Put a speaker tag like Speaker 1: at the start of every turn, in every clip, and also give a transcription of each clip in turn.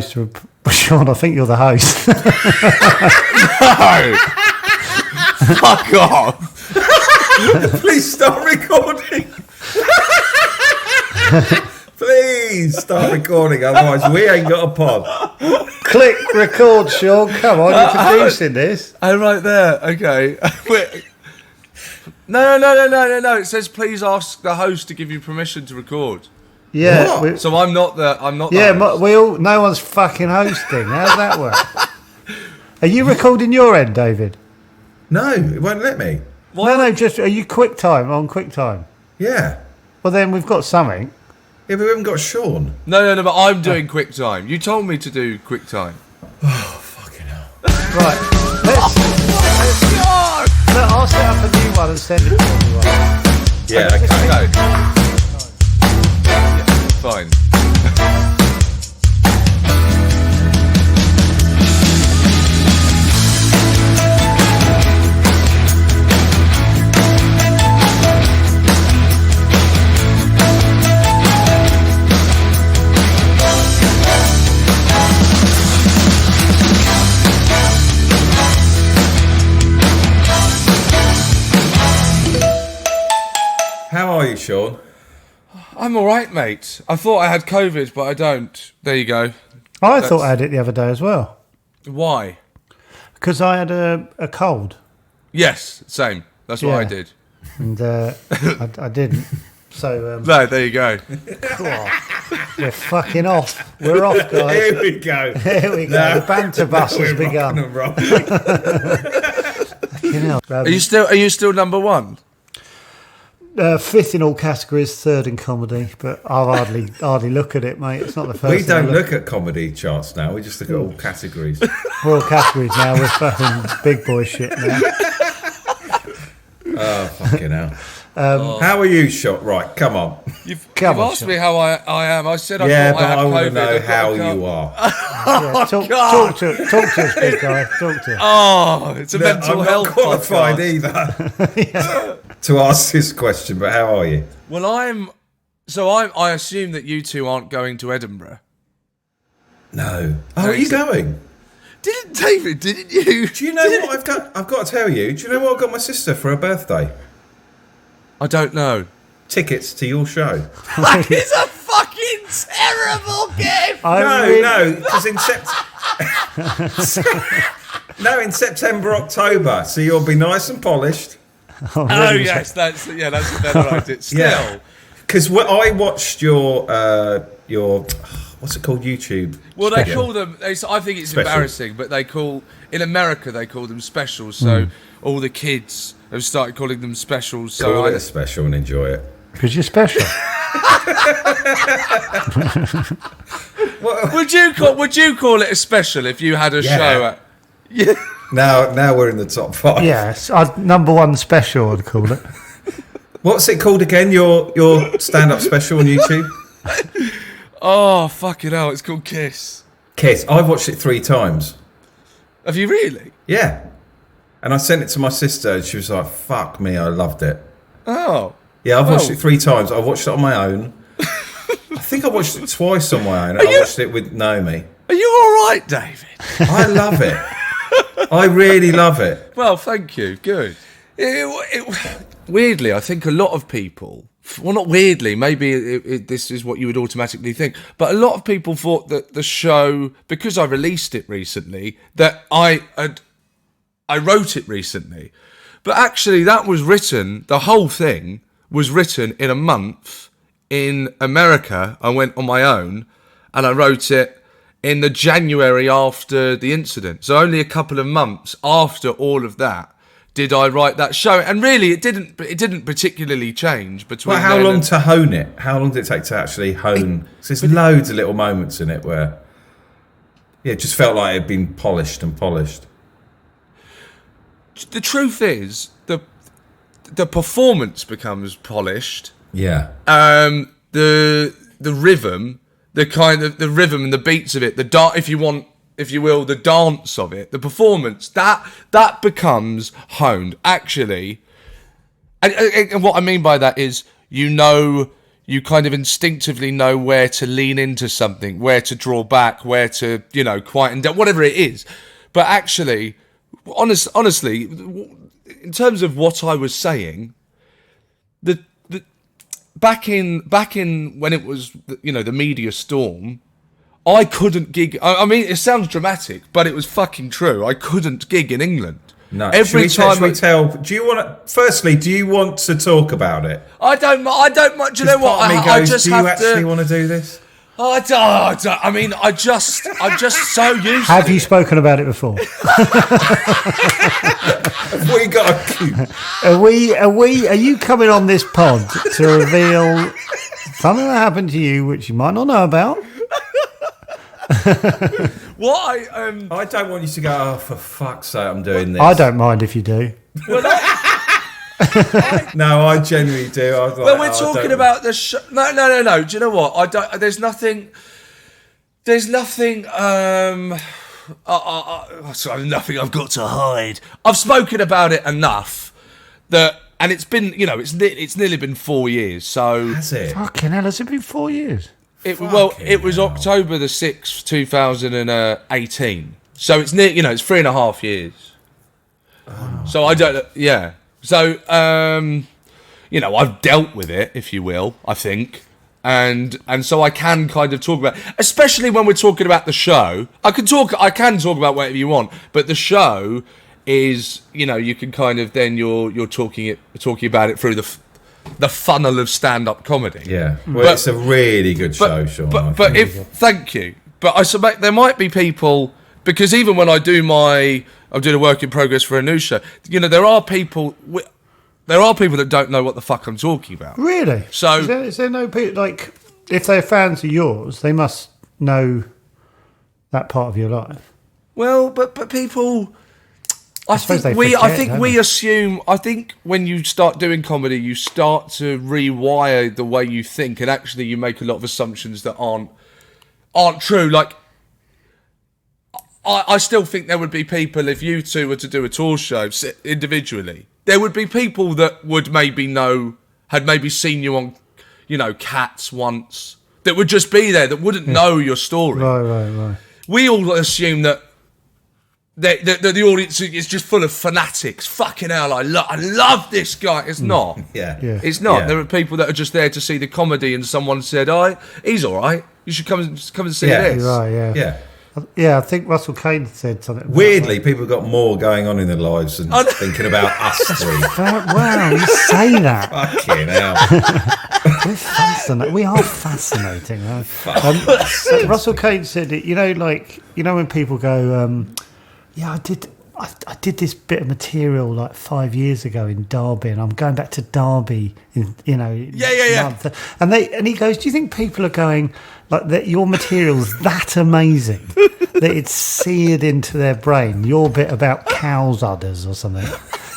Speaker 1: host. Sean, I think you're the host.
Speaker 2: No! Fuck off! Please stop recording. Please stop recording, otherwise we ain't got a pod.
Speaker 1: Click record, Sean. Come on, you're producing this.
Speaker 2: Oh, right there. Okay. Wait. No. It says please ask the host to give you permission to record.
Speaker 1: Yeah.
Speaker 2: So I'm not the.
Speaker 1: Yeah,
Speaker 2: host.
Speaker 1: no one's fucking hosting. How's that work? Are you recording your end, David?
Speaker 3: No, it won't let me.
Speaker 2: What?
Speaker 1: No, just are you QuickTime on QuickTime?
Speaker 3: Yeah.
Speaker 1: Well, then we've got something.
Speaker 3: Yeah, but we haven't got Sean.
Speaker 2: No, but I'm doing QuickTime. You told me to do QuickTime.
Speaker 3: Oh, fucking hell.
Speaker 1: Right. Look, I'll set up a new one and send it to everyone.
Speaker 3: Yeah, okay.
Speaker 2: Okay. Yeah, fine.
Speaker 3: How are you, Sean?
Speaker 2: I'm all right, mate. I thought I had COVID, but I don't. There you go.
Speaker 1: I thought I had it the other day as well.
Speaker 2: Why?
Speaker 1: Because I had a cold.
Speaker 2: Yes, same. That's what I did.
Speaker 1: And I didn't. So
Speaker 2: No, there you go.
Speaker 1: we're fucking off. We're off, guys.
Speaker 3: Here we go.
Speaker 1: Here we go.
Speaker 3: No.
Speaker 1: The banter bus has begun. You know,
Speaker 2: Are you still number one?
Speaker 1: fifth in all categories, third in comedy, but I hardly look at it, mate. It's not the first.
Speaker 3: We don't look at comedy charts now. We just look at all categories.
Speaker 1: We're all categories now. We're fucking big boy shit now.
Speaker 3: Oh, fucking hell. How are you, Sean? Right, come on.
Speaker 2: You've
Speaker 1: Come on,
Speaker 2: asked
Speaker 1: Sean.
Speaker 2: me how I am. I said I
Speaker 3: Yeah,
Speaker 2: thought
Speaker 3: but
Speaker 2: I had
Speaker 3: I want to
Speaker 2: COVID.
Speaker 3: know
Speaker 2: I've got
Speaker 3: how
Speaker 2: a cold.
Speaker 3: you are.
Speaker 1: Yeah, talk to us, big guy. Talk to us.
Speaker 2: Oh, it's a
Speaker 3: No,
Speaker 2: mental
Speaker 3: I'm
Speaker 2: health
Speaker 3: not qualified
Speaker 2: podcast.
Speaker 3: either to ask this question, but how are you?
Speaker 2: Well, I assume that you two aren't going to Edinburgh.
Speaker 3: No. Oh, are you going?
Speaker 2: Didn't you?
Speaker 3: Do you know what I've done? I've got to tell you. Do you know what I got my sister for her birthday?
Speaker 2: I don't know.
Speaker 3: Tickets to your show.
Speaker 2: That is a fucking terrible gift.
Speaker 3: No, because in September, October, so you'll be nice and polished.
Speaker 1: Oh,
Speaker 2: Oh
Speaker 1: really?
Speaker 2: yes, that's a better idea. Still,
Speaker 3: Yeah. Because I watched your what's it called, YouTube?
Speaker 2: well, they
Speaker 3: special.
Speaker 2: call them. I think it's
Speaker 3: Special.
Speaker 2: embarrassing, but in America they call them specials. So all the kids have started calling them specials. So
Speaker 3: Call it a special and enjoy it.
Speaker 1: Because you're special.
Speaker 2: would you call it a special if you had a
Speaker 3: Yeah.
Speaker 2: show at? Yeah.
Speaker 3: Now we're in the top 5.
Speaker 1: Yes, number one special, I'd call it.
Speaker 3: What's it called again? Your stand-up special on YouTube?
Speaker 2: Oh fucking hell! It's called Kiss.
Speaker 3: Kiss. I've watched it 3 times.
Speaker 2: Have you really?
Speaker 3: Yeah. And I sent it to my sister and she was like, fuck me, I loved it.
Speaker 2: Oh.
Speaker 3: Yeah, I've watched
Speaker 2: Oh.
Speaker 3: it 3 times. I watched it on my own. I think I watched it twice on my own. I watched it with Naomi.
Speaker 2: Are you all right, David?
Speaker 3: I love it. I really love it.
Speaker 2: Well, thank you. Good. Weirdly, I think a lot of people, well, not weirdly, maybe this is what you would automatically think, but a lot of people thought that the show, because I released it recently, that I wrote it recently. But actually, that was written, the whole thing was written in a month in America. I went on my own and I wrote it in the January after the incident. So only a couple of months after all of that did I write that show. And really, it didn't particularly change between.
Speaker 3: Well, how
Speaker 2: then
Speaker 3: long
Speaker 2: and-
Speaker 3: to hone it? How long did it take to actually hone? 'Cause there's loads of little moments in it where, it just felt like it had been polished and polished.
Speaker 2: The truth is, the performance becomes polished.
Speaker 3: Yeah.
Speaker 2: The rhythm, the rhythm and the beats of it, if you will, the dance of it, the performance, that becomes honed. Actually, and what I mean by that is, you know you kind of instinctively know where to lean into something, where to draw back, where to, quieten down, whatever it is. But actually, honestly, in terms of what I was saying, the back in when it was, the media storm, I couldn't gig. I mean, it sounds dramatic, but it was fucking true. I couldn't gig in England.
Speaker 3: No.
Speaker 2: Every time.
Speaker 3: Should we tell? Do you want to? Firstly, do you want to talk about it?
Speaker 2: I don't. Do you know what? I just
Speaker 3: do
Speaker 2: have
Speaker 3: you actually
Speaker 2: to.
Speaker 3: want to do this?
Speaker 2: I don't. I mean, I'm just so used.
Speaker 1: Have
Speaker 2: to
Speaker 1: you
Speaker 2: it.
Speaker 1: spoken about it before?
Speaker 3: Have we got a coup?
Speaker 1: Are you coming on this pod to reveal something that happened to you which you might not know about?
Speaker 2: What
Speaker 3: I don't want you to go, oh, for fuck's sake, I'm doing this.
Speaker 1: I don't mind if you do.
Speaker 3: No, I genuinely do. I was like,
Speaker 2: when we're talking about the show, no. Do you know what? I don't. There's nothing. Nothing I've got to hide. I've spoken about it enough that, and it's been, it's nearly been 4 years. So
Speaker 3: Has it?
Speaker 1: Fucking hell, has it been 4 years?
Speaker 2: it was October the 6th, 2018. So it's near, it's 3.5 years. Oh. So I don't. Yeah. So I've dealt with it, if you will. I think. And so I can kind of talk about, especially when we're talking about the show. I can talk about whatever you want, but the show is, you can kind of then you're talking about it through the funnel of stand-up comedy.
Speaker 3: Yeah, well, it's a really good show, Sean.
Speaker 2: Thank you. But I suspect there might be people, because even when I'm doing a work in progress for a new show, there are people that don't know what the fuck I'm talking about.
Speaker 1: Really?
Speaker 2: So
Speaker 1: is there no people, like, if they're fans of yours, they must know that part of your life?
Speaker 2: Well, but people, I think when you start doing comedy, you start to rewire the way you think, and actually you make a lot of assumptions that aren't true. Like, I still think there would be people, if you two were to do a tour show individually, there would be people that would had maybe seen you on, Cats once, that would just be there, that wouldn't know your story.
Speaker 1: Right.
Speaker 2: We all assume that the audience is just full of fanatics. Fucking hell, I love this guy. It's not.
Speaker 3: Yeah.
Speaker 2: It's not.
Speaker 3: Yeah.
Speaker 2: There are people that are just there to see the comedy, and someone said, "Oh, he's all right. You should come and see this."
Speaker 1: Right, yeah.
Speaker 3: Yeah.
Speaker 1: Yeah, I think Russell Kane said something.
Speaker 3: Weirdly, people have got more going on in their lives than thinking about us three.
Speaker 1: Wow, you say that.
Speaker 3: Fucking hell.
Speaker 1: We're fascinating. We are fascinating. So Russell Kane said it. When people go, I did this bit of material like 5 years ago in Derby, and I'm going back to Derby in month. And he goes, do you think people are going like that? Your material's that amazing that it's seared into their brain. Your bit about cow's udders or something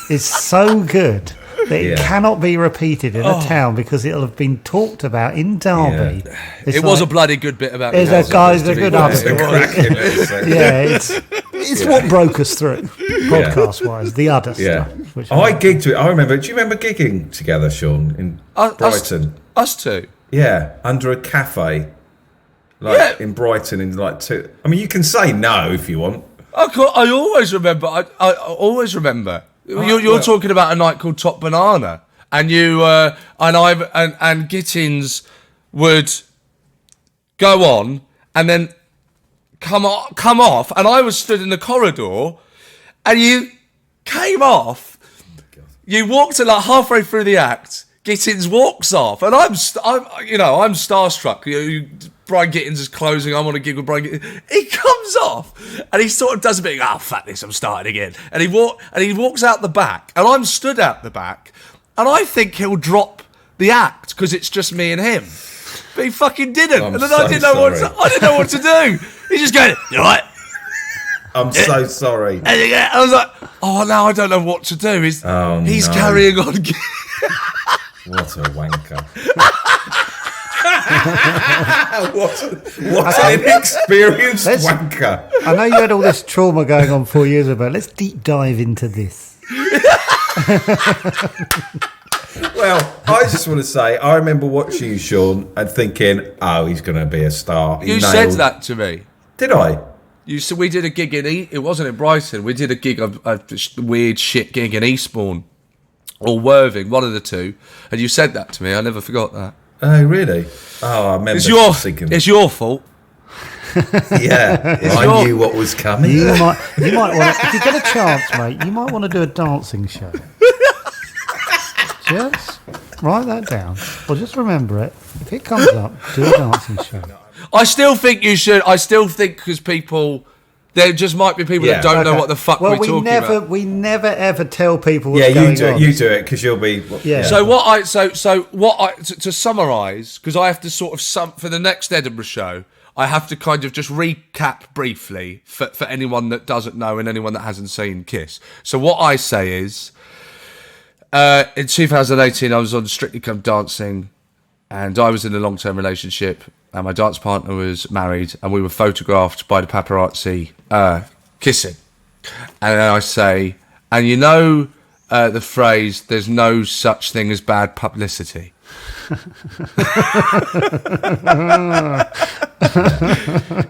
Speaker 1: is so good that it cannot be repeated in a town because it'll have been talked about in Derby.
Speaker 2: Yeah. It was a bloody good bit about.
Speaker 1: There's a guy's a good udder. Yeah, it's what broke us through, podcast-wise, the other stuff. Which
Speaker 3: I gigged to it. I remember. Do you remember gigging together, Sean, in Brighton?
Speaker 2: Us two.
Speaker 3: Yeah, under a cafe, in Brighton, in like two. I mean, you can say no if you want.
Speaker 2: I always remember. I always remember. You're talking about a night called Top Banana, and you and Gittins would go on and then come off, and I was stood in the corridor, and you came off. You walked like halfway through the act. Gittins walks off, and I'm starstruck. Brian Gittins is closing. I'm on a gig with Brian Gittins. He comes off, and he sort of does a bit. Oh, fuck this! I'm starting again. And he walks out the back, and I'm stood out the back, and I think he'll drop the act because it's just me and him. But he fucking didn't, and then I didn't know what to do. He's just going, "You all right?"
Speaker 3: I'm so sorry.
Speaker 2: And I was like, "Oh, now I don't know what to do." He's carrying on.
Speaker 3: What a wanker. what an inexperienced wanker.
Speaker 1: I know you had all this trauma going on 4 years ago. Let's deep dive into this.
Speaker 3: Well, I just want to say, I remember watching you, Sean, and thinking, oh, he's going to be a star.
Speaker 2: You said that to me.
Speaker 3: Did I?
Speaker 2: You said we did a gig it wasn't in Brighton. We did a gig, a weird shit gig in Eastbourne or Worthing, one of the two. And you said that to me. I never forgot that.
Speaker 3: Oh, really? Oh, I remember thinking...
Speaker 2: It's your fault.
Speaker 3: Yeah, I knew what was coming.
Speaker 1: You might want to, if you get a chance, mate, you might want to do a dancing show. Just write that down. Or just remember it. If it comes up, do a dancing show.
Speaker 2: I still think you should. I still think because people... There just might be people that don't know what the fuck we're talking about.
Speaker 1: We never ever tell people what's
Speaker 3: going on.
Speaker 1: You
Speaker 3: do it because you'll be...
Speaker 1: Yeah.
Speaker 2: So to summarise, because I have to sort of... for the next Edinburgh show, I have to kind of just recap briefly for anyone that doesn't know and anyone that hasn't seen Kiss. So what I say is, in 2018, I was on Strictly Come Dancing, and I was in a long-term relationship, and my dance partner was married, and we were photographed by the paparazzi kissing. And then I say, and you know the phrase, there's no such thing as bad publicity.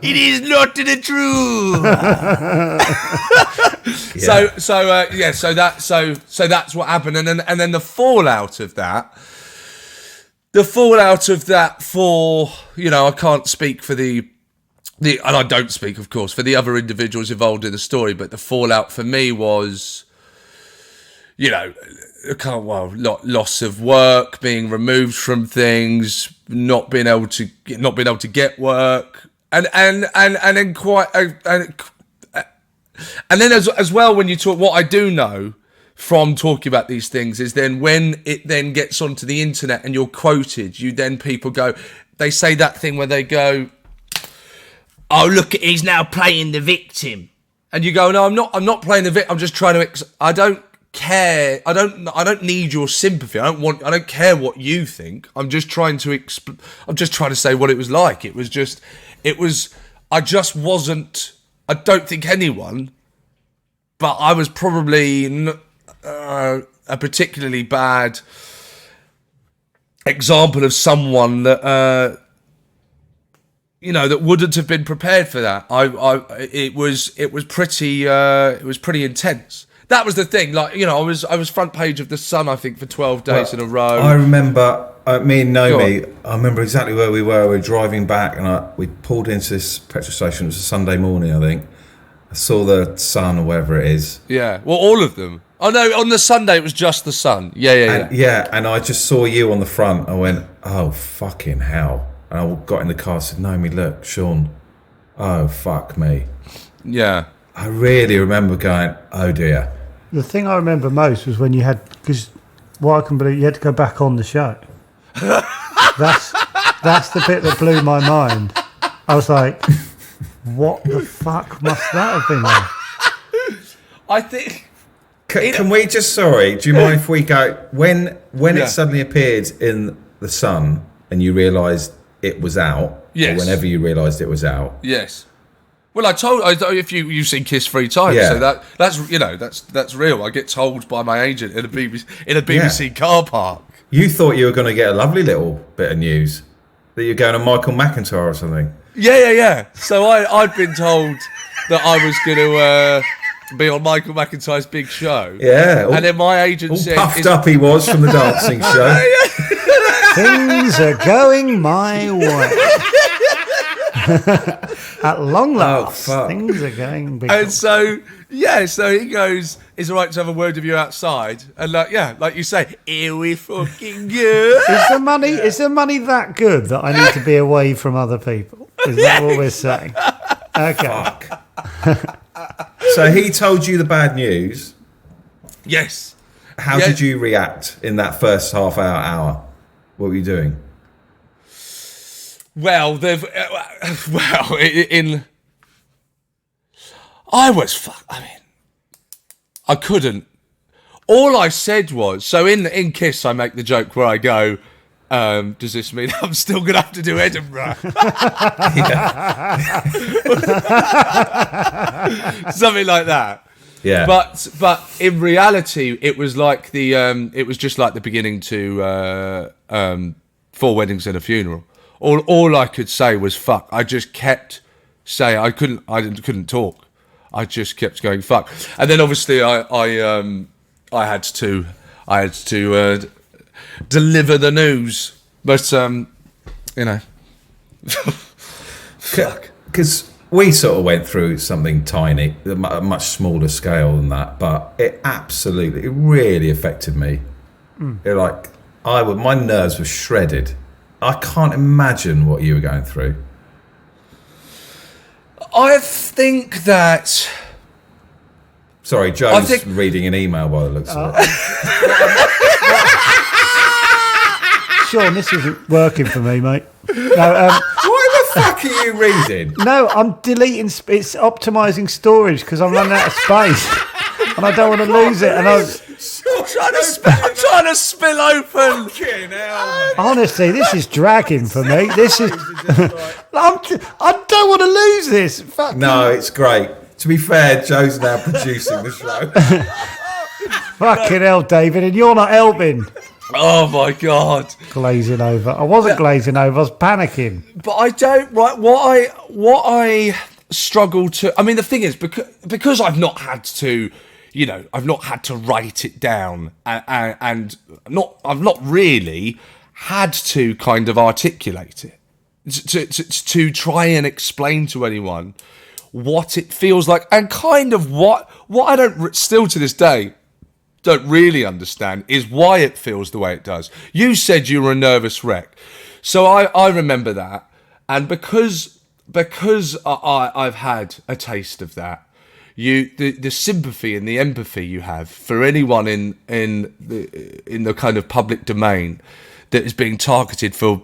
Speaker 2: It is not the truth. So that's what happened, and then the fallout of that. For, you know, I can't speak for the and I don't speak, of course, for the other individuals involved in the story, but the fallout for me was, you know, loss of work, being removed from things, not being able to get work, and then as well, when you talk, what I do know from talking about these things is then when it then gets onto the internet and you're quoted, people go, they say that thing where they go, oh, look, he's now playing the victim. And you go, no, I'm not playing the victim. I'm just trying to, I don't care. I don't need your sympathy. I don't care what you think. I'm just trying to say what it was like. I don't think anyone, but I was probably a particularly bad example of someone that that wouldn't have been prepared for that. It was pretty intense. That was the thing. Like, I was front page of the Sun, I think, for 12 days in a row.
Speaker 3: I remember me and Naomi. I remember exactly where we were. We were driving back, and we pulled into this petrol station. It was a Sunday morning, I think. I saw the Sun or whatever it is.
Speaker 2: Yeah, well, all of them. Oh no, on the Sunday it was just the Sun. Yeah.
Speaker 3: And I just saw you on the front. I went, oh fucking hell! And I got in the car and said, Naomi, look, Sean. Oh fuck me.
Speaker 2: Yeah.
Speaker 3: I really remember going, oh dear.
Speaker 1: The thing I remember most was when you had, because what I can believe, you had to go back on the show. That's the bit that blew my mind. I was like, what the fuck must that have been like?
Speaker 2: I think...
Speaker 3: Can we just, sorry, do you mind if we go, when it suddenly appeared in the Sun and you realised it was out,
Speaker 2: yes,
Speaker 3: or whenever you realised it was out.
Speaker 2: Yes. Well, if you've seen Kiss 3 times, so that's real. I get told by my agent in a BBC car park.
Speaker 3: You thought you were going to get a lovely little bit of news that you're going to Michael McIntyre or something.
Speaker 2: Yeah. So I'd been told that I was going to be on Michael McIntyre's big show.
Speaker 3: Yeah.
Speaker 2: And then my agent said...
Speaker 3: puffed up he was from the dancing show.
Speaker 1: Things are going my way. At long last, things are going big.
Speaker 2: And so he goes, it's all right to have a word with you outside. And like you say, here we fucking go.
Speaker 1: Is the money that good that I need to be away from other people? Is that what we're saying? Okay.
Speaker 3: So he told you the bad news.
Speaker 2: Yes.
Speaker 3: How did you react in that first half hour? What were you doing?
Speaker 2: Well, I couldn't. All I said was, so in Kiss, I make the joke where I go, does this mean I'm still going to have to do Edinburgh? Something like that.
Speaker 3: Yeah.
Speaker 2: But in reality, it was like it was just like the beginning to Four Weddings and a Funeral. All I could say was fuck. I just kept saying I couldn't talk. I just kept going fuck. And then obviously I had to deliver the news. But you know,
Speaker 3: fuck. Because we sort of went through something tiny, a much smaller scale than that, but it really affected me. My nerves were shredded. I can't imagine what you were going through.
Speaker 2: I think that...
Speaker 3: Sorry, Joe's reading an email by the looks of it.
Speaker 1: Sean, this isn't working for me, mate. No,
Speaker 3: what the fuck are you reading?
Speaker 1: No, I'm deleting. It's optimising storage because I'm running out of space, and I don't want to lose it. And I'm
Speaker 2: trying to spill open.
Speaker 1: Honestly, this is dragging for me. This is. I don't want to lose this. Fuck.
Speaker 3: No, it's great. To be fair, Joe's now producing the show.
Speaker 1: Fucking hell, David, and you're not helping.
Speaker 2: Oh my God!
Speaker 1: Glazing over. I wasn't glazing over. I was panicking.
Speaker 2: But I don't. Right. What I struggle to. I mean, the thing is because I've not had to. I've not had to write it down, and I've not really had to kind of articulate it to try and explain to anyone what it feels like, and kind of what I don't still to this day don't really understand is why it feels the way it does. You said you were a nervous wreck, so I remember that, and because I've had a taste of that. The sympathy and the empathy you have for anyone in the kind of public domain that is being targeted for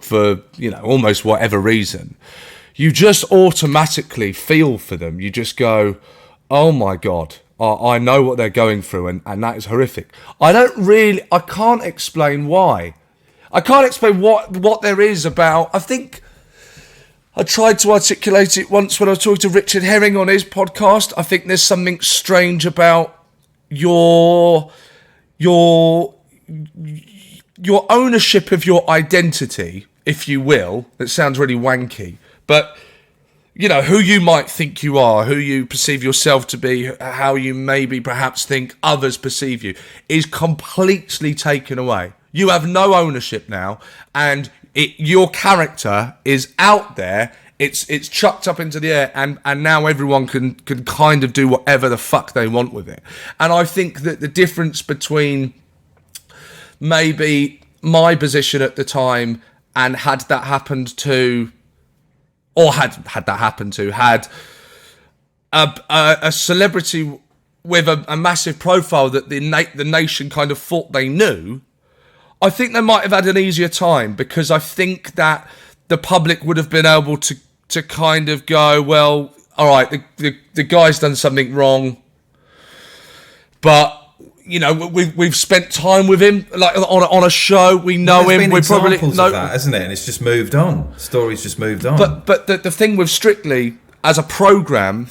Speaker 2: almost whatever reason, you just automatically feel for them. You just go, oh my God, I know what they're going through, and that is horrific. I can't explain why. I can't explain what there is about. I think I tried to articulate it once when I was talking to Richard Herring on his podcast. I think there's something strange about your ownership of your identity, if you will. That sounds really wanky, but who you might think you are, who you perceive yourself to be, how you maybe perhaps think others perceive you, is completely taken away. You have no ownership now, and your character is out there. It's chucked up into the air, and now everyone can kind of do whatever the fuck they want with it. And I think that the difference between maybe my position at the time and had that happened to had a celebrity with a massive profile that the nation kind of thought they knew, I think they might have had an easier time, because I think that the public would have been able to kind of go, well, all right, the guy's done something wrong, but we've spent time with him, like on a show. We know him. We probably know
Speaker 3: that, isn't it? And it's just moved on. Story's just moved on.
Speaker 2: But the thing with Strictly as a program,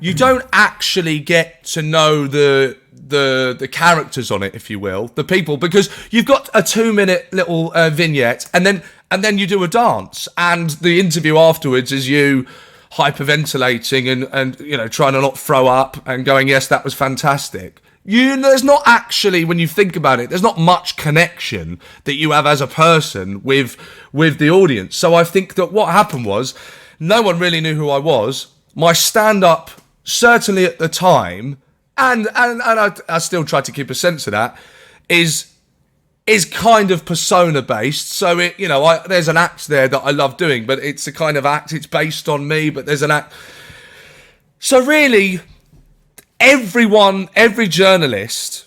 Speaker 2: you don't actually get to know the characters on it, if you will, the people, because you've got a 2-minute little vignette, and then you do a dance, and the interview afterwards is you hyperventilating and trying to not throw up and going, yes, that was fantastic. There's not actually, when you think about it, there's not much connection that you have as a person with the audience. So I think that what happened was no one really knew who I was. My stand-up, certainly at the time, and I still try to keep a sense of that, is kind of persona based. So there's an act there that I love doing, but it's a kind of act. It's based on me, but there's an act. So really, every journalist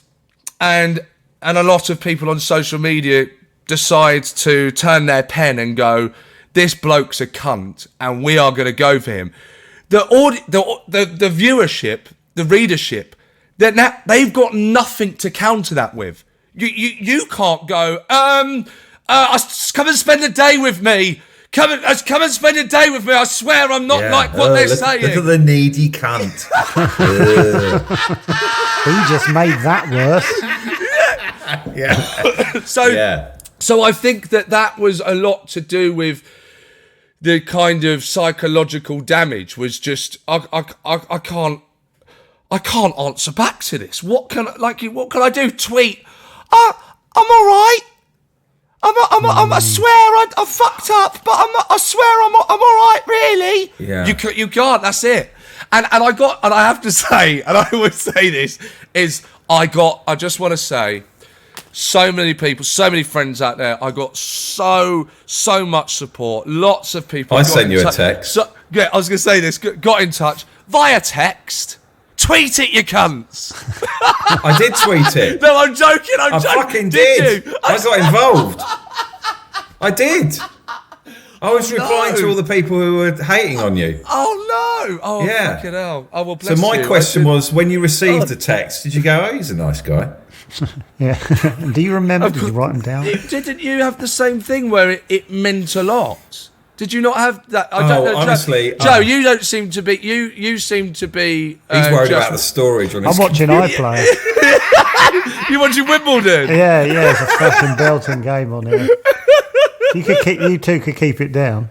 Speaker 2: and a lot of people on social media decides to turn their pen and go, this bloke's a cunt, and we are going to go for him. The viewership, the readership, they've got nothing to counter that with. You can't go, come and spend a day with me. Come and spend a day with me. I swear I'm not like what they're saying.
Speaker 3: Look at the needy cunt.
Speaker 1: He just made that worse.
Speaker 3: Yeah.
Speaker 2: So I think that was a lot to do with the kind of psychological damage. Was just I can't answer back to this. What can I do? Tweet? I'm all right. I swear I fucked up, but I swear I'm all right. Really?
Speaker 3: Yeah.
Speaker 2: You can't. That's it. And I have to say, and I always say this, is I just want to say, so many people, so many friends out there. I got so much support. Lots of people.
Speaker 3: I sent you a text.
Speaker 2: Yeah, I was going to say this. Got in touch via text. Tweet it, you cunts.
Speaker 3: I did tweet it.
Speaker 2: No, I'm joking. I
Speaker 3: fucking did.
Speaker 2: You?
Speaker 3: I got involved. I did. I was replying to all the people who were hating on you.
Speaker 2: Oh, no. Oh,
Speaker 3: yeah.
Speaker 2: Fucking hell. Oh, well, bless
Speaker 3: so my
Speaker 2: you.
Speaker 3: question was, when you received the text, did you go, oh, he's a nice guy?
Speaker 1: Yeah. Do you remember? Did you write them down?
Speaker 2: Didn't you have the same thing where it meant a lot? Did you not have that? I don't know.
Speaker 3: Honestly,
Speaker 2: Joe, you don't seem to be. You seem to be.
Speaker 3: He's worried about the storage on his.
Speaker 1: I'm watching iPlayer.
Speaker 2: You watching Wimbledon?
Speaker 1: Yeah, it's a fucking belting game on here. You two could keep it down.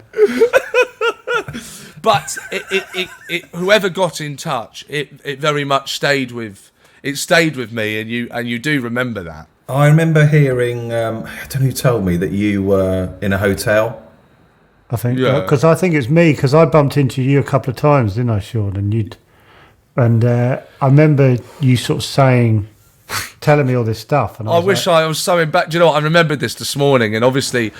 Speaker 2: But it whoever got in touch, it very much stayed with me, and you do remember that.
Speaker 3: I remember hearing. I don't know who told me that you were in a hotel.
Speaker 1: I think because I think it's me because I bumped into you a couple of times, didn't I, Sean? And I remember you sort of telling me all this stuff. And I
Speaker 2: wish I was so embarrassed. Do you know what? I remembered this morning, and obviously,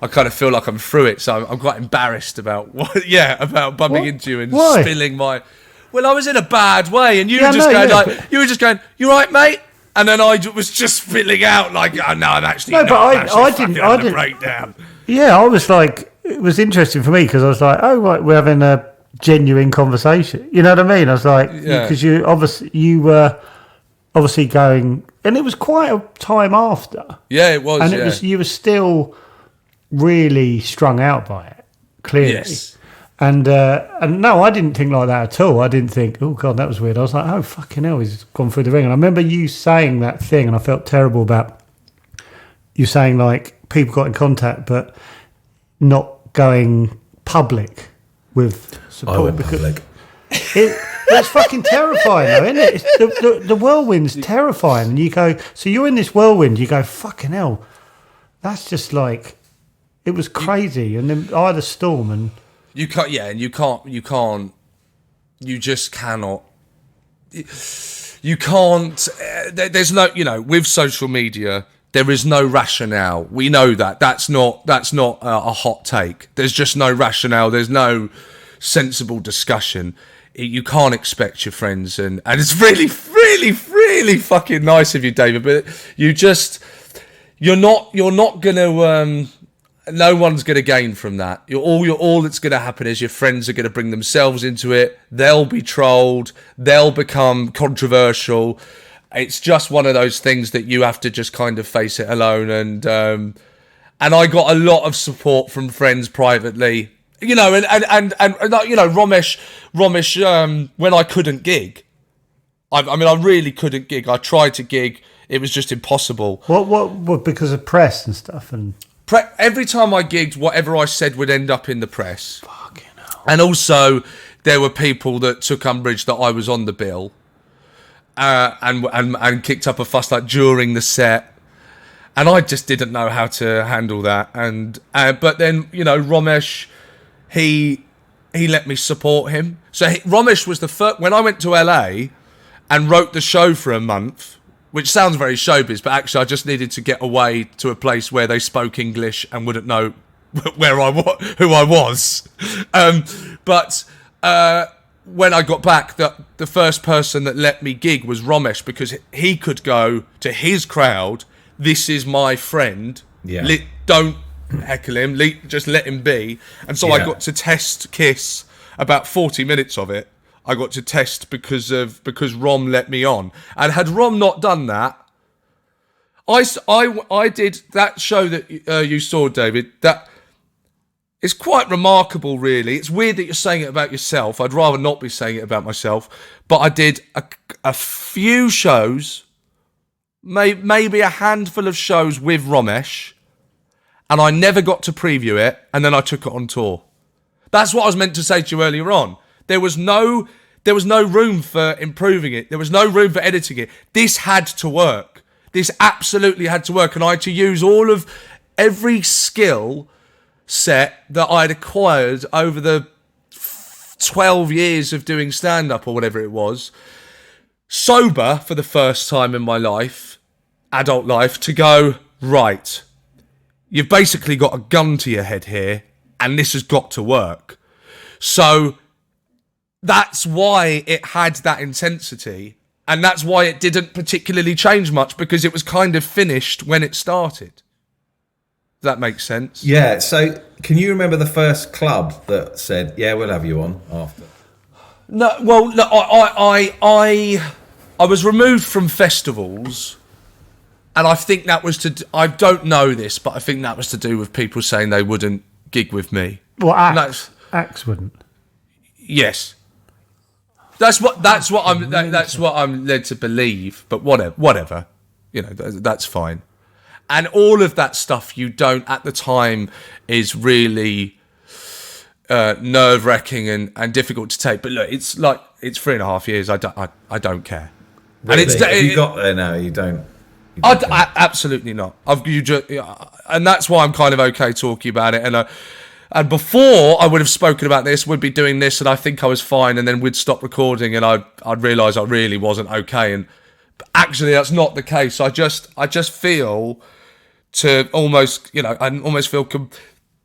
Speaker 2: I kind of feel like I'm through it, so I'm quite embarrassed about about bumping into you and spilling my. Well, I was in a bad way, and you were just going, "You right, mate?" And then I was just spilling out like, "Oh no, I'm actually no." But I didn't breakdown.
Speaker 1: Yeah, I was like. It was interesting for me because I was like, oh, right, we're having a genuine conversation. You know what I mean? I was like, because you were obviously going, and it was quite a time after.
Speaker 2: Yeah, it was.
Speaker 1: And you were still really strung out by it, clearly.
Speaker 2: Yes.
Speaker 1: And no, I didn't think like that at all. I didn't think, oh God, that was weird. I was like, oh fucking hell, he's gone through the ring. And I remember you saying that thing, and I felt terrible about you saying like people got in contact, but not going public with support.
Speaker 3: I went public.
Speaker 1: It's fucking terrifying, though, isn't it? It's the whirlwind's terrifying, and you go. So you're in this whirlwind. You go, fucking hell. That's just like it was crazy, and then I had a storm, and
Speaker 2: you can't. Yeah, and you can't. You just cannot. You can't. There's no. With social media. There is no rationale. We know that. That's not a hot take. There's just no rationale. There's no sensible discussion. You can't expect your friends, and it's really, really, really fucking nice of you, David. But you're not gonna. No one's gonna gain from that. All that's gonna happen is your friends are gonna bring themselves into it. They'll be trolled. They'll become controversial. It's just one of those things that you have to just kind of face it alone. And I got a lot of support from friends privately, and Romesh, when I couldn't gig, I really couldn't gig. I tried to gig. It was just impossible.
Speaker 1: What because of press and stuff? And
Speaker 2: every time I gigged, whatever I said would end up in the press.
Speaker 1: Fucking hell.
Speaker 2: And also there were people that took umbrage that I was on the bill. And kicked up a fuss like during the set, and I just didn't know how to handle that. And but then Romesh, he let me support him. So Romesh was the first when I went to LA and wrote the show for a month, which sounds very showbiz, but actually I just needed to get away to a place where they spoke English and wouldn't know who I was. When I got back, the first person that let me gig was Romesh because he could go to his crowd. This is my friend.
Speaker 3: Yeah.
Speaker 2: Don't heckle him. Just let him be. And so I got to test Kiss about 40 minutes of it. I got to test because Rom let me on. And had Rom not done that, I did that show that you saw, David. That It's quite remarkable, really. It's weird that you're saying it about yourself. I'd rather not be saying it about myself. But I did a few shows, maybe a handful of shows with Romesh, and I never got to preview it, and then I took it on tour. That's what I was meant to say to you earlier on. There was no room for improving it. There was no room for editing it. This had to work. This absolutely had to work, and I had to use every skill set that I'd acquired over the 12 years of doing stand-up or whatever it was, sober for the first time in my life, adult life, to go, right, you've basically got a gun to your head here, and this has got to work. So that's why it had that intensity, and that's why it didn't particularly change much, because it was kind of finished when it started. That makes sense.
Speaker 3: Yeah. So, can you remember the first club that said, "Yeah, we'll have you on after"?
Speaker 2: No. Well, no, I was removed from festivals, and I think that was I don't know this, but I think that was to do with people saying they wouldn't gig with me.
Speaker 1: Well, Axe wouldn't.
Speaker 2: Yes. That's what I'm led to believe. But whatever. You know, that's fine. And all of that stuff you don't at the time is really nerve-wracking and difficult to take. But look, it's 3.5 years. I don't care.
Speaker 3: Really?
Speaker 2: And it's
Speaker 3: If you got there now, you don't.
Speaker 2: Absolutely not. And that's why I'm kind of okay talking about it. And before I would have spoken about this, would be doing this, and I think I was fine, and then we'd stop recording, and I'd realise I really wasn't okay. And actually, that's not the case. I just feel to almost, I almost feel.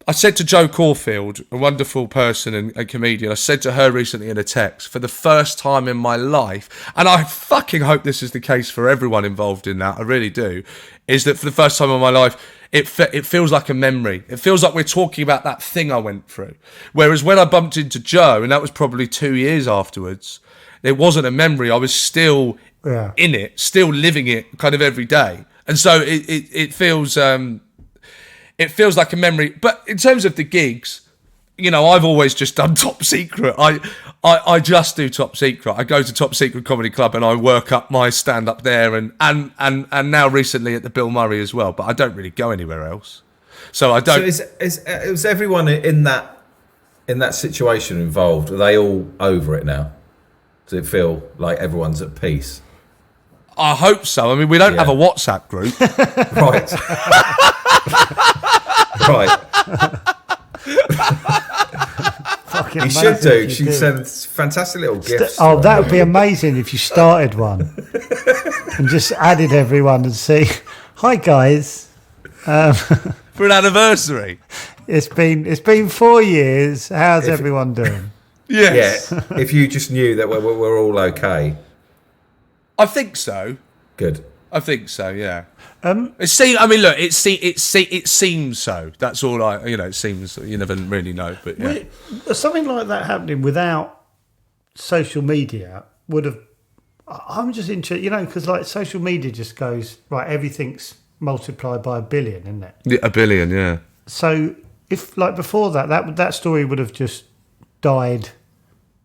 Speaker 2: I said to Jo Caulfield, a wonderful person and a comedian, I said to her recently in a text, for the first time in my life, and I fucking hope this is the case for everyone involved in that, I really do, is that for the first time in my life, it feels like a memory. It feels like we're talking about that thing I went through. Whereas when I bumped into Jo, and that was probably 2 years afterwards, it wasn't a memory. I was still in it, still living it kind of every day. And so it feels like a memory. But in terms of the gigs, I've always just done Top Secret. I just do Top Secret. I go to Top Secret Comedy Club and I work up my stand up there, and now recently at the Bill Murray as well. But I don't really go anywhere else. So I don't.
Speaker 3: So is everyone in that situation involved? Are they all over it now? Does it feel like everyone's at peace?
Speaker 2: I hope so. I mean, we don't have a WhatsApp group.
Speaker 3: Right. Right. You should do. She sends fantastic little gifts.
Speaker 1: Oh, that would be amazing if you started one and just added everyone and see, hi guys.
Speaker 2: For an anniversary.
Speaker 1: It's been 4 years. How's everyone doing?
Speaker 2: Yes.
Speaker 3: Yeah. If you just knew that we're all okay.
Speaker 2: I think so.
Speaker 3: Good.
Speaker 2: I think so. Yeah. It seems so. That's all it seems. You never really know, but yeah.
Speaker 1: Something like that happening without social media would have. I'm just interested, because like social media just goes right. Everything's multiplied by 1 billion, isn't it?
Speaker 2: Yeah, 1 billion. Yeah.
Speaker 1: So if like before that story would have just died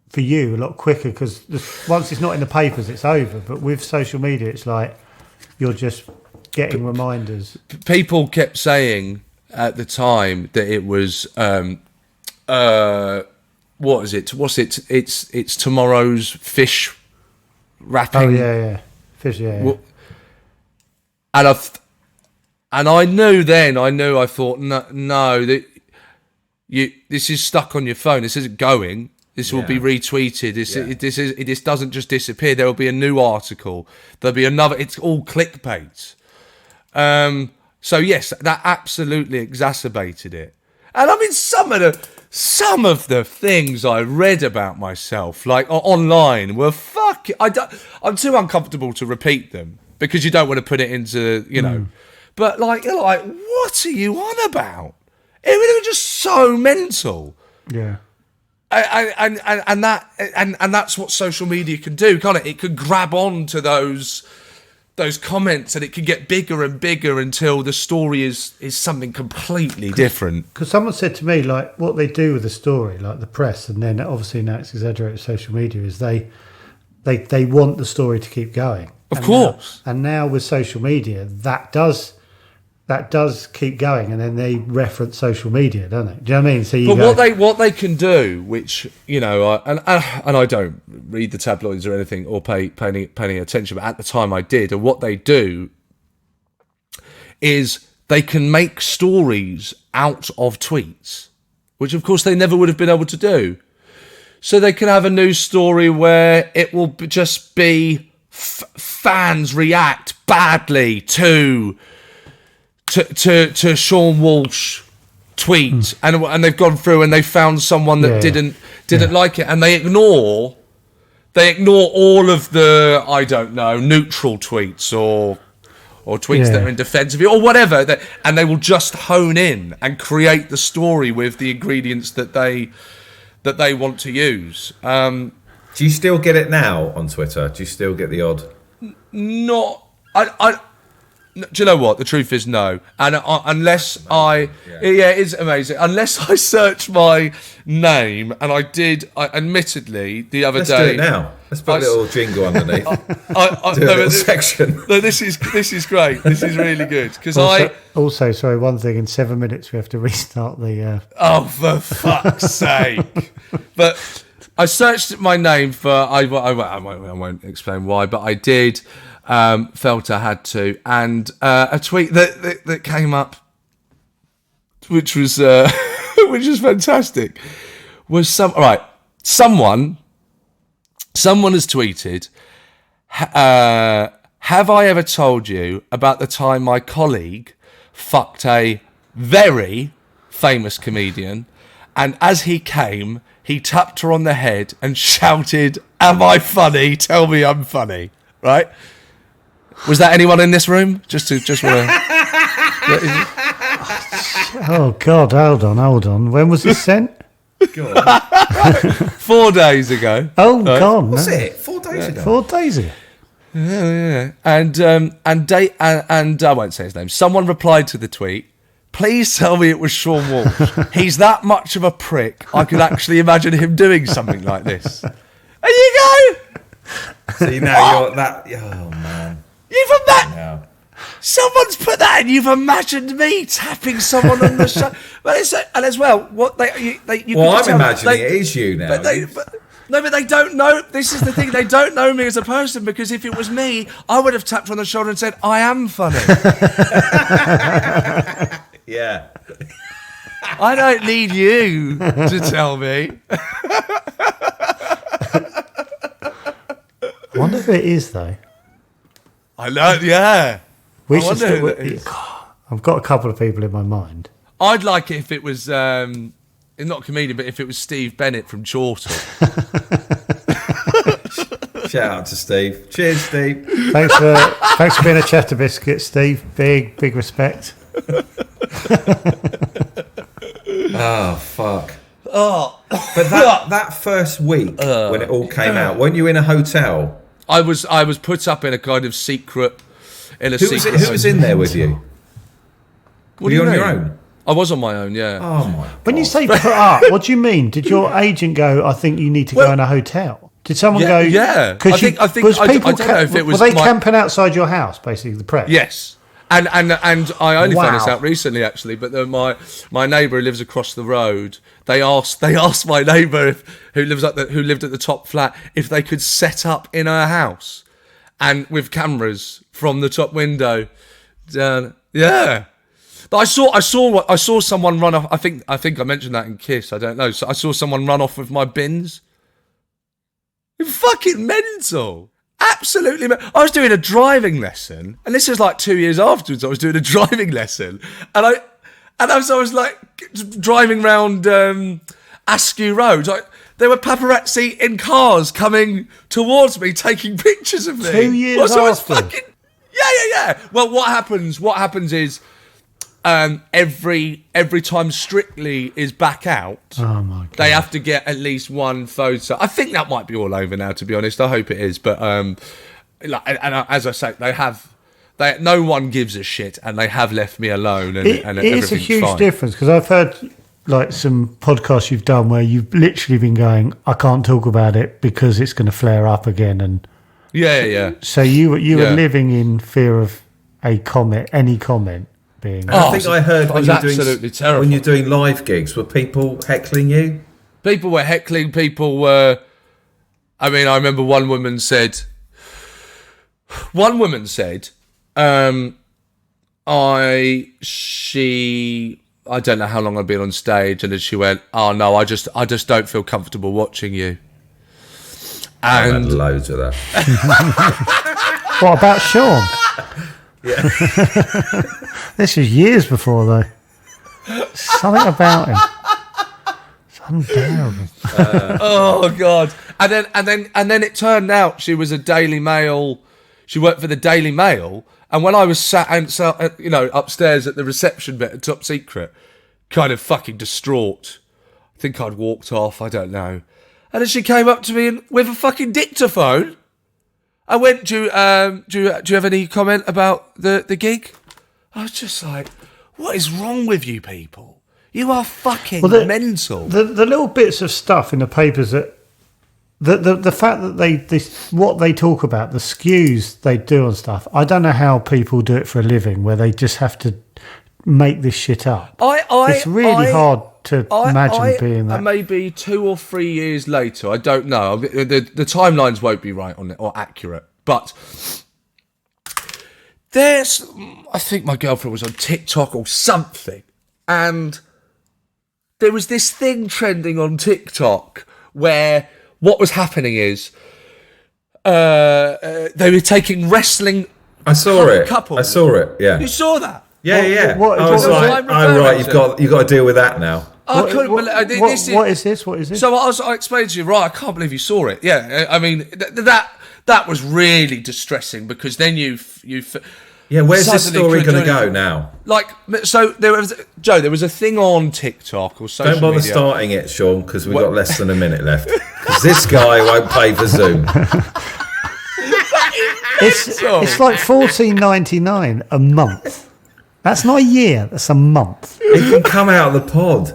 Speaker 1: for you a lot quicker, because once it's not in the papers, it's over. But with social media, it's like you're just getting reminders.
Speaker 2: People kept saying at the time that it was what is it? What's it? It's tomorrow's fish wrapping.
Speaker 1: Oh yeah, fish. Yeah.
Speaker 2: And I knew then. I thought no, that this is stuck on your phone. This isn't going. This will be retweeted. This doesn't just disappear. There will be a new article. There'll be another. It's all clickbait. So yes, that absolutely exacerbated it. And I mean, some of the things I read about myself, like online, were I'm too uncomfortable to repeat them because you don't want to put it into But you're like, what are you on about? It was just so mental.
Speaker 1: Yeah.
Speaker 2: And that's what social media can do, can't it? It can grab on to those those comments, and it can get bigger and bigger until the story is something completely different.
Speaker 1: Because someone said to me, like, what they do with the story, like the press, and then obviously now it's exaggerated with social media, is they want the story to keep going.
Speaker 2: Of course.
Speaker 1: Now with social media, that does keep going, and then they reference social media, don't they? Do you know what I mean? So
Speaker 2: what they can do, which, you know, and I don't read the tabloids or anything or pay any attention, but at the time I did. And what they do is they can make stories out of tweets, which of course they never would have been able to do. So they can have a news story where it will just be fans react badly to Seann Walsh tweet, and they've gone through and they found someone that didn't like it, and they ignore all of the, I don't know, neutral tweets or tweets that are in defence of it or whatever, and they will just hone in and create the story with the ingredients that they want to use. Do
Speaker 3: you still get it now on Twitter? Do you still get the odd?
Speaker 2: Not. Do you know what? The truth is no. And it's amazing. Unless I search my name, and I did, admittedly, the other day.
Speaker 3: Let's do it now. Let's put a little jingle underneath. Do a little section.
Speaker 2: No, this is great. This is really good. Because
Speaker 1: Also, sorry, one thing, in 7 minutes we have to restart the...
Speaker 2: Oh, for fuck's sake. But I searched my name for... I won't explain why, but I did... felt I had to, and a tweet that came up, which was fantastic, was someone has tweeted, have I ever told you about the time my colleague fucked a very famous comedian, and as he came, he tapped her on the head and shouted, "Am I funny? Tell me I'm funny." Right? Was that anyone in this room? Just want to...
Speaker 1: Oh, God, hold on. When was this sent?
Speaker 2: 4 days ago.
Speaker 1: Oh, right. God.
Speaker 3: What's it? 4 days ago?
Speaker 1: 4 days ago.
Speaker 2: Yeah. And I won't say his name. Someone replied to the tweet, "Please tell me it was Seann Walsh. He's that much of a prick, I could actually imagine him doing something like this." There you go.
Speaker 3: See, now you're that... Oh, man.
Speaker 2: You've imagined... Someone's put that in. You've imagined me tapping someone on the show. But and as well, what I'm
Speaker 3: imagining it is you now.
Speaker 2: But they don't know. This is the thing. They don't know me as a person, because if it was me, I would have tapped on the shoulder and said, "I am funny."
Speaker 3: Yeah.
Speaker 2: I don't need you to tell me.
Speaker 1: I wonder who it is, though.
Speaker 2: I know, yeah.
Speaker 1: I've got a couple of people in my mind.
Speaker 2: I'd like it if it was, not a comedian, but if it was Steve Bennett from Chortle.
Speaker 3: Shout out to Steve. Cheers, Steve.
Speaker 1: Thanks for being a cheddar biscuit, Steve. Big respect.
Speaker 3: Oh, fuck. Oh. But that first week when it all came out, weren't you in a hotel?
Speaker 2: I was put up in a kind of secret. Who
Speaker 3: was in there with you? Were you on your own?
Speaker 2: I was on my own, yeah.
Speaker 3: Oh my God.
Speaker 1: When you say put up, what do you mean? Did your agent go, "I think you need to go in a hotel"? Did someone go?
Speaker 2: Yeah. I don't know if it was.
Speaker 1: Were they camping outside your house, basically, the press?
Speaker 2: Yes. And I only found this out recently, actually. But my neighbour who lives across the road, they asked my neighbour who lived at the top flat if they could set up in her house, and with cameras from the top window down. Yeah. But I saw someone run off. I think I mentioned that in Kiss. I don't know. So I saw someone run off with my bins. Fucking mental. Absolutely. I was doing a driving lesson, and this was like 2 years afterwards. I was doing a driving lesson, and I was like driving round Askew Road. There were paparazzi in cars coming towards me, taking pictures of me.
Speaker 1: 2 years after.
Speaker 2: Yeah. Well, what happens is every time Strictly is back out,
Speaker 1: oh my God,
Speaker 2: they have to get at least one photo. I think that might be all over now, to be honest. I hope it is, but like, and as I say, no one gives a shit, and they have left me alone, and
Speaker 1: It is a
Speaker 2: everything's
Speaker 1: huge
Speaker 2: fine.
Speaker 1: difference, because I've heard like some podcasts you've done where you've literally been going, I can't talk about it because it's going to flare up again, and
Speaker 2: Yeah.
Speaker 1: so you were
Speaker 2: Yeah.
Speaker 1: living in fear of any comment being.
Speaker 3: And I think I heard
Speaker 2: it
Speaker 3: when
Speaker 2: was
Speaker 3: you're
Speaker 2: absolutely
Speaker 3: doing
Speaker 2: terrible.
Speaker 3: when you're doing live gigs, were people heckling you?
Speaker 2: People were heckling. People were. I mean, I remember one woman said. I don't know how long I'd been on stage, and then she went, "Oh no, I just don't feel comfortable watching you."
Speaker 3: I had
Speaker 2: And
Speaker 3: loads of that.
Speaker 1: What about Sean?
Speaker 3: Yeah.
Speaker 1: This was years before, though. Something about him. It's unbearable.
Speaker 2: oh god, and then it turned out she was a Daily Mail. She worked for the Daily Mail, and when I was sat upstairs at the reception bit at Top Secret, kind of fucking distraught. I think I'd walked off. I don't know. And then she came up to me with a fucking dictaphone. I went, do you have any comment about the gig? I was just like, what is wrong with you people? You are fucking mental.
Speaker 1: The little bits of stuff in the papers that the fact that what they talk about, the skews they do on stuff. I don't know how people do it for a living, where they just have to make this shit up. It's really hard to imagine being that.
Speaker 2: Maybe 2 or 3 years later, I don't know. The timelines won't be right on it or accurate, but I think my girlfriend was on TikTok or something, and there was this thing trending on TikTok where what was happening is they were taking wrestling.
Speaker 3: I saw it.
Speaker 2: Couples.
Speaker 3: I saw it. Yeah.
Speaker 2: You saw that?
Speaker 3: Yeah.
Speaker 1: What
Speaker 3: I was
Speaker 1: was
Speaker 3: like, oh right, you've got to deal with that now.
Speaker 2: I couldn't believe this.
Speaker 1: What is this? What is this?
Speaker 2: So I explained to you, right? I can't believe you saw it. Yeah, I mean that was really distressing, because then you.
Speaker 3: Yeah, where's this
Speaker 2: suddenly
Speaker 3: story going to go now?
Speaker 2: Like, so there was there was a thing on TikTok or social
Speaker 3: Don't bother
Speaker 2: media.
Speaker 3: starting it, Sean, because we've got less than a minute left. Because this guy won't pay for Zoom.
Speaker 1: It's like $14.99 a month. That's not a year. That's a month.
Speaker 3: He can come out of the pod.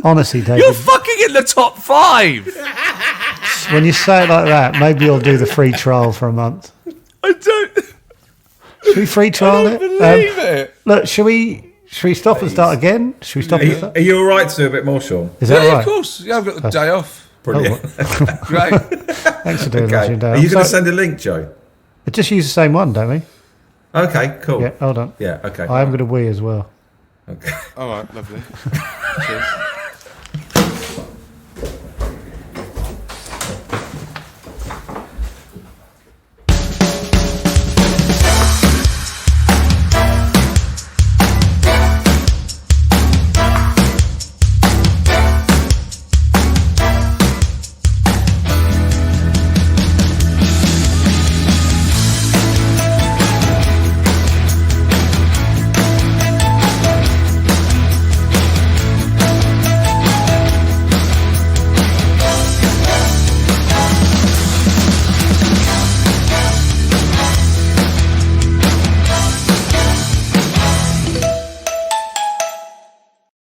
Speaker 1: Honestly, David.
Speaker 2: You're fucking in the top 5.
Speaker 1: When you say it like that, maybe you'll do the free trial for a month.
Speaker 2: I don't
Speaker 1: Should we free trial it?
Speaker 2: believe it.
Speaker 1: Look, should we stop and start again? Should we stop and start?
Speaker 3: Are you all right to do a bit more, Sean?
Speaker 1: Is that
Speaker 2: Yeah,
Speaker 1: right?
Speaker 2: of course. Yeah, I've got the day off.
Speaker 3: Brilliant.
Speaker 2: Great.
Speaker 1: Thanks for doing that,
Speaker 3: Okay.
Speaker 1: Dale.
Speaker 3: Are you going to send a link, Joe?
Speaker 1: Just use the same one, don't we?
Speaker 3: Okay, cool.
Speaker 1: Yeah, hold on.
Speaker 3: Yeah, okay.
Speaker 1: I am going to wee as well.
Speaker 3: Okay.
Speaker 2: All right, lovely. Cheers.